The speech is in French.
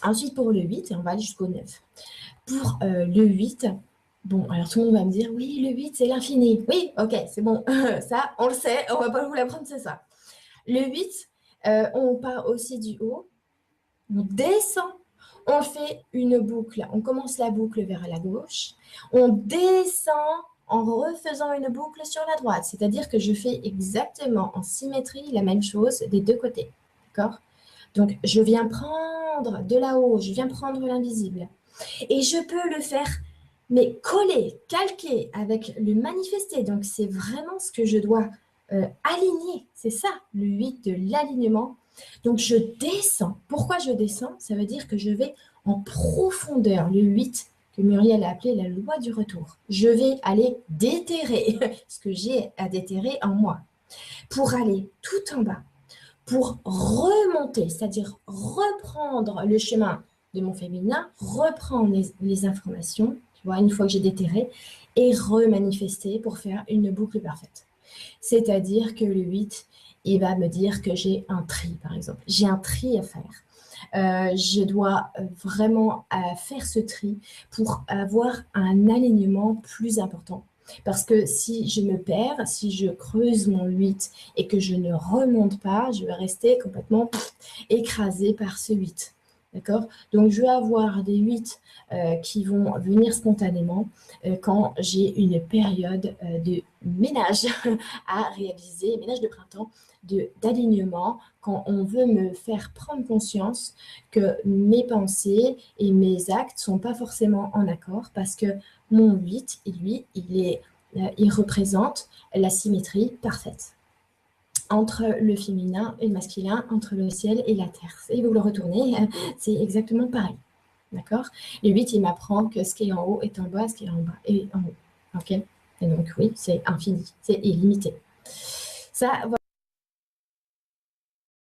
Ensuite, pour le 8, et on va aller jusqu'au 9. Pour le 8, bon, alors tout le monde va me dire, oui, le 8, c'est l'infini. Oui, ok, c'est bon. Ça, on le sait, on va pas vous l'apprendre, c'est ça. Le 8, on part aussi du haut, on descend, on fait une boucle. On commence la boucle vers la gauche, on descend en refaisant une boucle sur la droite. C'est-à-dire que je fais exactement en symétrie la même chose des deux côtés. D'accord? Donc, je viens prendre de là-haut, je viens prendre l'invisible. Et je peux le faire, mais coller, calquer avec le manifester. Donc, c'est vraiment ce que je dois aligner. C'est ça, le 8 de l'alignement. Donc, je descends. Pourquoi je descends? Ça veut dire que je vais en profondeur. Le 8 que Muriel a appelé la loi du retour. Je vais aller déterrer ce que j'ai à déterrer en moi pour aller tout en bas, pour remonter, c'est-à-dire reprendre le chemin de mon féminin, reprendre les informations, tu vois, une fois que j'ai déterré, et remanifester pour faire une boucle parfaite. C'est-à-dire que le 8, il va me dire que j'ai un tri, par exemple. J'ai un tri à faire. Je dois vraiment faire ce tri pour avoir un alignement plus important. Parce que si je me perds, si je creuse mon 8 et que je ne remonte pas, je vais rester complètement écrasée par ce 8. D'accord? Donc, je vais avoir des 8 qui vont venir spontanément quand j'ai une période de ménage à réaliser, ménage de printemps, d'alignement, quand on veut me faire prendre conscience que mes pensées et mes actes ne sont pas forcément en accord parce que mon 8, lui, il représente la symétrie parfaite entre le féminin et le masculin, entre le ciel et la terre. Et vous le retournez, c'est exactement pareil. D'accord? Le 8, il m'apprend que ce qui est en haut est en bas, ce qui est en bas est en haut. OK? Et donc, oui, c'est infini, c'est illimité. Ça,